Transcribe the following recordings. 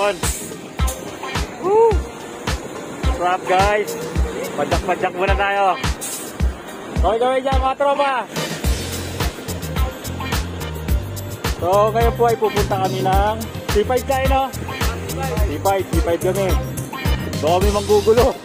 Yun. Woo! What's up guys? Padyak-padyak muna tayo. Okay gawin dyan mga tropa. So ngayon po ay pupunta kami ng C5 tayo, no? C5 kami. So kami manggugulo.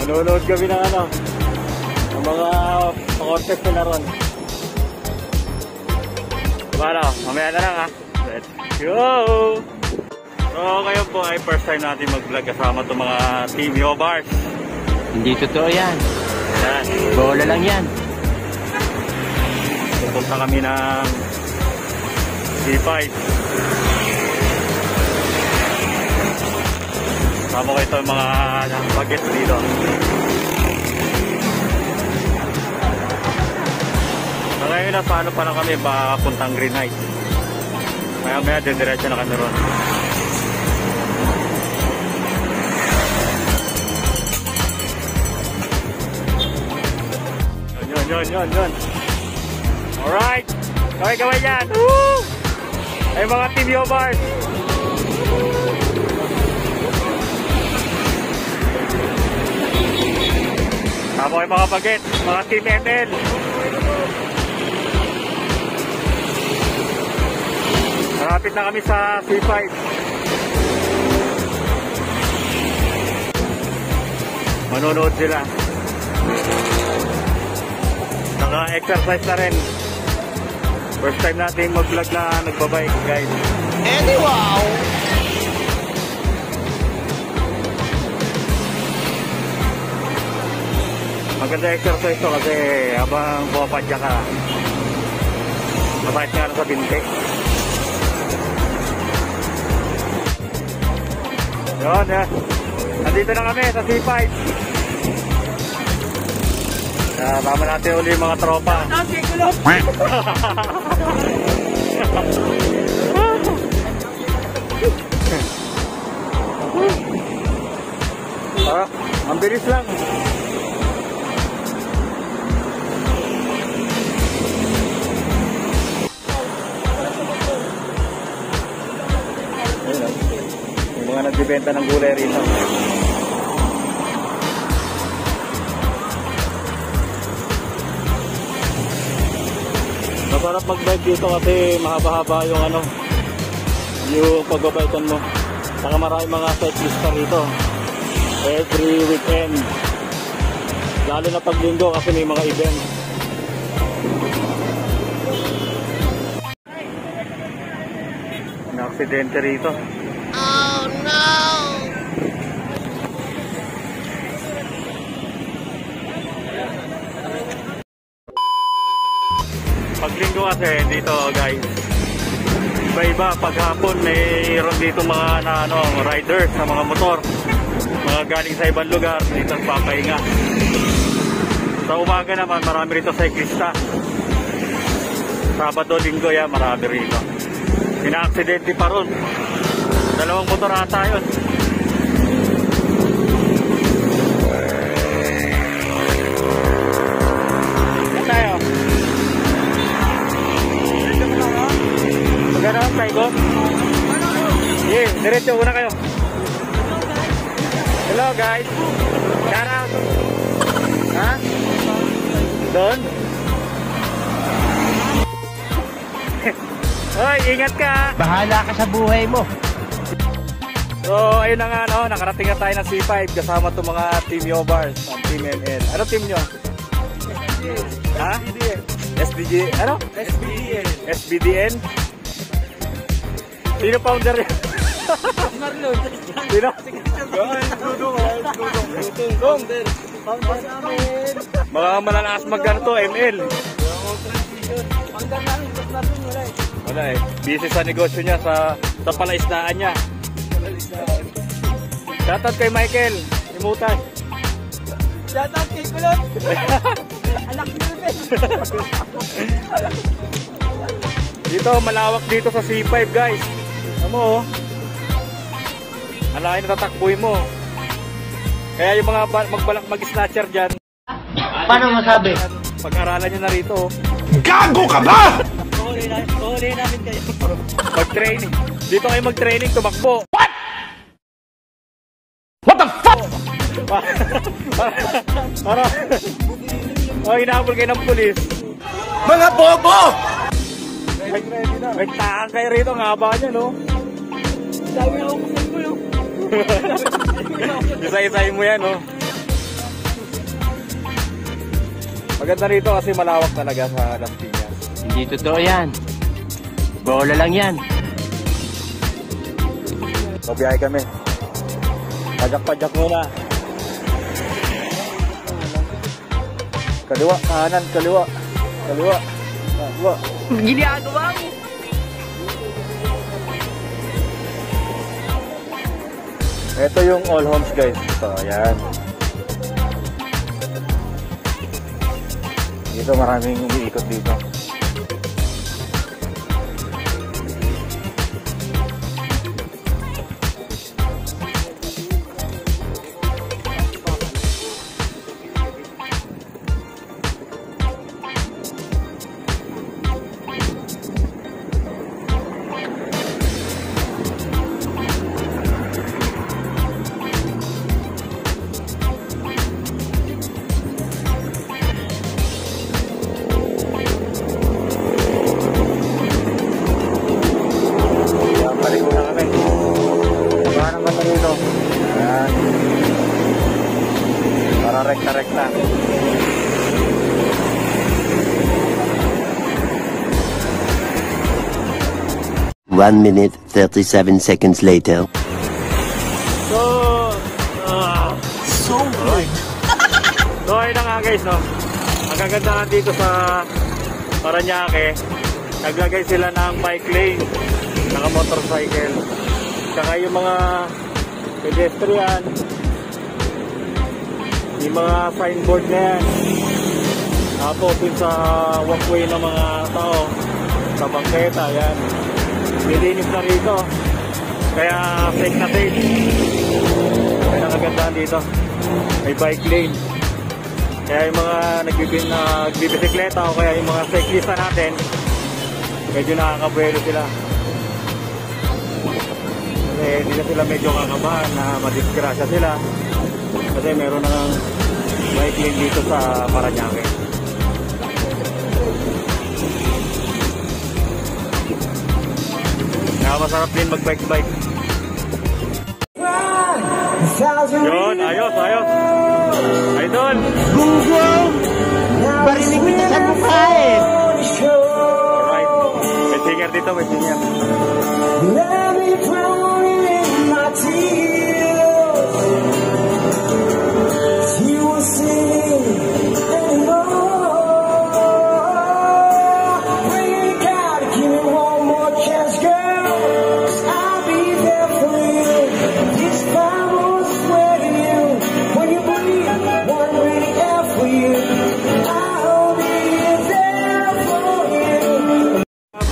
Manonood kami ng ano, ng mga pa-contest nila ron. Diba ano, mamaya na lang ha. Let's go! So ngayon po ay first time natin mag-vlog kasama itong mga Team Yobars. Hindi totoo yan. Yan. Bola lang yan. Pupunta kami ng C5. Sama ko ito yung mga bagets dito. So ngayon na paano pa lang kami papuntang Green Heights. Maya diretso na kami ron. Yun. Alright. Kaway yan. Woo! Ay mga Team Yobars. Tama kayo mga baget, mga Team ML. Malapit na kami sa C5. Manonood sila. Naka-exercise na rin. First time natin mag-vlog na nagbabike, guys. Eddie, wow! Maganda exercise to kasi habang bumapadya ka, masakit nga sa binti. Yun, yan. Nandito na kami sa C5. Tama natin uli yung mga tropa. Ang bilis lang. Yung mga nagbibenta ng gulay rito. Masarap mag-bike dito kasi mahaba-haba yung ano, yung pagbabikan mo. Saka marami mga cyclista rito every weekend, lalo na pag linggo kasi may mga event. Na-aksidente rito. Oh no! Paglinggo kasi dito guys, iba-iba. Paghapon mayroon dito mga riders sa mga motor, mga galing sa ibang lugar dito papahinga. Sa umaga naman marami rito cyclista. Sabado, linggo yan marami rito. Pina-aksidente pa ron. Dalawang motor ata yun. Yan tayo. Maganda ang Saigon? Yeah, diretso una kayo. Hello guys. Shout out. Ha? Doon? Hoy, ingat ka. Bahala ka sa buhay mo. So, ayun na nga, no? Nakarating na tayo ng C5 kasama itong mga Team Yobars at Team ML. Ano team nyo? Ha? SBG? Ano? SBDN. SBDN? Sino founder yan? Marlon. Sino? Dudong. Founder namin. Mga malalakas mag-ano to, ML. Founder namin, tapos natin wala eh. Wala eh. Busy sa negosyo niya, sa palaisdaan niya. Shoutout kay Michael. kalimutan. Shout out kay Kulot. Anak ni Ruben. Dito, malawak dito sa C5 guys. Ano mo, oh. Alain na tatakbuhin mo. Kaya yung mga magbalak mag-snatcher dyan, Paano masabi? pag-aralan nyo na rito. Oh. Gago ka ba? Kuhuli namin kayo. Mag-training. Dito kayo mag-training, tumakbo. What the fuck? Para hinahabol kayo ng pulis. Mga bobo! May taang kayo rito, ang haba niya, no? Sabi ako kusay mo yung. Isa-isahin mo yan, no? Maganda rito kasi malawak talaga sa Las Piñas. Hindi totoo yan. Bola lang yan. Mabiyahe kami. Pajak-pajak muna. Kaliwa, kanan, kaliwa. Kaliwa. Kaliwa. Ginagawa mo. Ito yung all homes guys. Ito, ayan. Dito maraming umiikot dito. Rekta-rekta. 1 minute 37 seconds later. So good. So ayun na nga guys, no. Ang kagandahan dito sa Parañaque, naglagay sila ng bike lane, naka motorcycle. Saka yung mga pedestrian, yung mga signboard na yan. Tapos yung sa walkway ng mga tao, sa bangketa, yan. Nilinis na rito. Kaya safe na safe. Kaya nakagandaan dito. May bike lane. Kaya yung mga nagbibisikleta o kaya yung mga cyclista natin, medyo nakakabuelo sila. Kasi hindi na sila medyo kakabahan na madisgrasya sila. Kasi meron ng bike lane dito sa Parañaque. Kaya masarap din mag-bike-bike. Yun, ayos, ayos. Idol! Barinig mo niya sa mukha eh. Alright. May singer dito, may singer.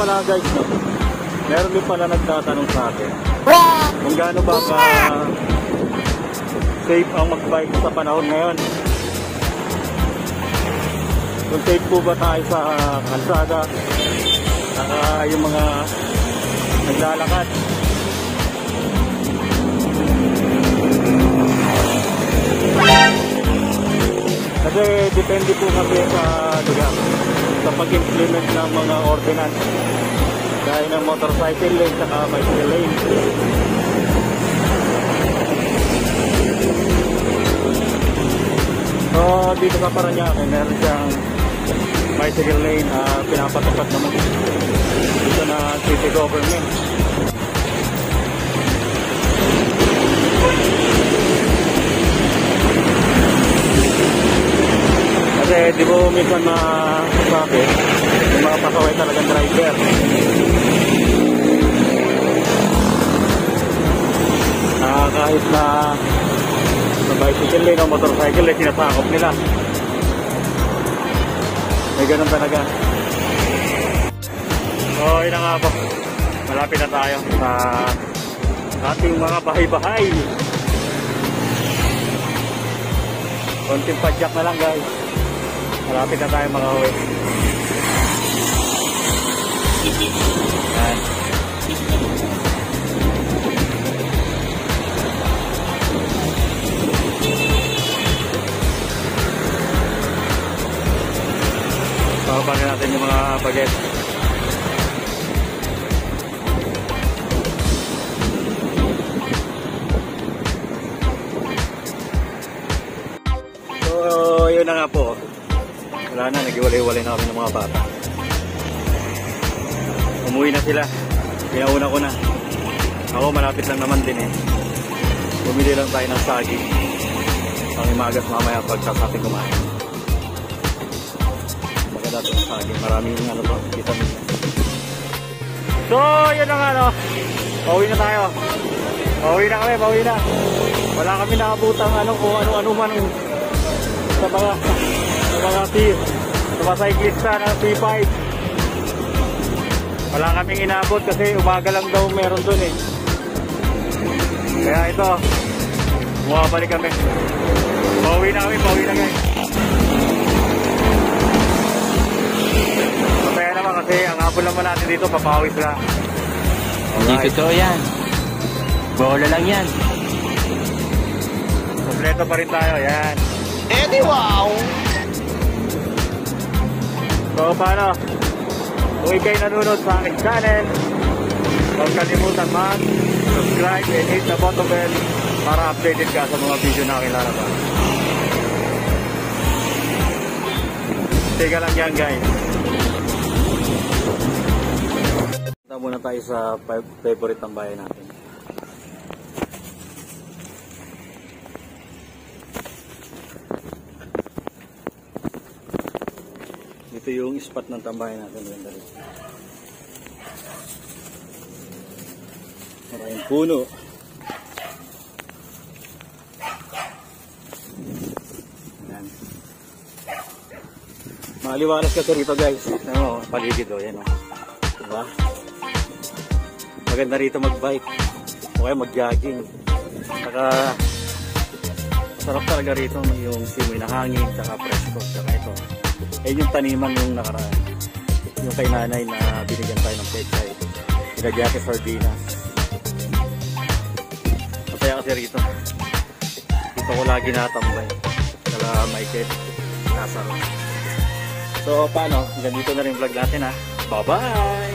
Pala guys, no? Meron din pala nagtatanong sa akin kung gaano ba safe ang magbike sa panahon ngayon. Kung safe po ba tayo sa kalsada, saka yung mga naglalakad. Kasi depende po kasi sa lugar, sa pag-implement ng mga ordinance dahil ng motorcycle lane saka bicycle lane. So dito sa Parañaque meron siyang bicycle lane, pinapatupad naman dito na city government. Kasi di ba minsan masasabi yung mga pasaway talagang driver. Kahit na bicycle lane o motorcycle lane, sinasakop nila. May ganun talaga. So, yun na nga po. Malapit na tayo sa ating mga bahay-bahay. Konting padyak na lang guys. Malapit na tayo mga uwi. Yan. Papapakin natin yung mga baget. So, yun na nga po. Wala na, nag-iwalay-walay na kami ng mga bata. Umuwi na sila. Pinauna ko na. Ako malapit lang naman din eh. Bumili lang tayo ng saging. Ang imagas mamaya pagkasapin kumain. Maganda ito ng saging. Maraming ano to, vitamin. So, yun na nga no. Pauwi na tayo. Pauwi na kami, pauwi na. Wala kami nakabutang ano kung ano-ano man sa mga cyclista ng P5. Wala kaming inabot kasi umaga lang daw meron dun eh. Kaya ito, bumabalik kami. Pauwi na kami, pauwi na guys. Masaya naman kasi ang hapon naman natin dito, papawis lang. Hindi totoo yan. Bola lang yan. Kompleto pa rin tayo, yan. Eddie, wow! So paano? Kung ikay nanonood sa aking channel, huwag kalimutan mag-subscribe and hit the button bell para updated ka sa mga video na aking lalabas. Teka lang yan guys. Punta muna tayo sa favorite ng bayan natin. Ito yung spot ng tambayan natin. Maraming puno. Yan. Maliwalas kasi rito guys. Ano, paligid o. Yan o. Diba? Maganda rito mag-bike. O kaya mag-jogging. Saka sarap talaga rito yung simoy na hangin. Saka presko. Saka ito. Eh yung taniman yung nakaraan. Yung kay nanay na binigyan tayo ng pechay. Pinagyan kay sardinas. Masaya kasi rito. Dito ko lagi natambay. Kala Michael. Nasaro. So paano? Hanggang dito na rin vlog natin ha. Bye bye!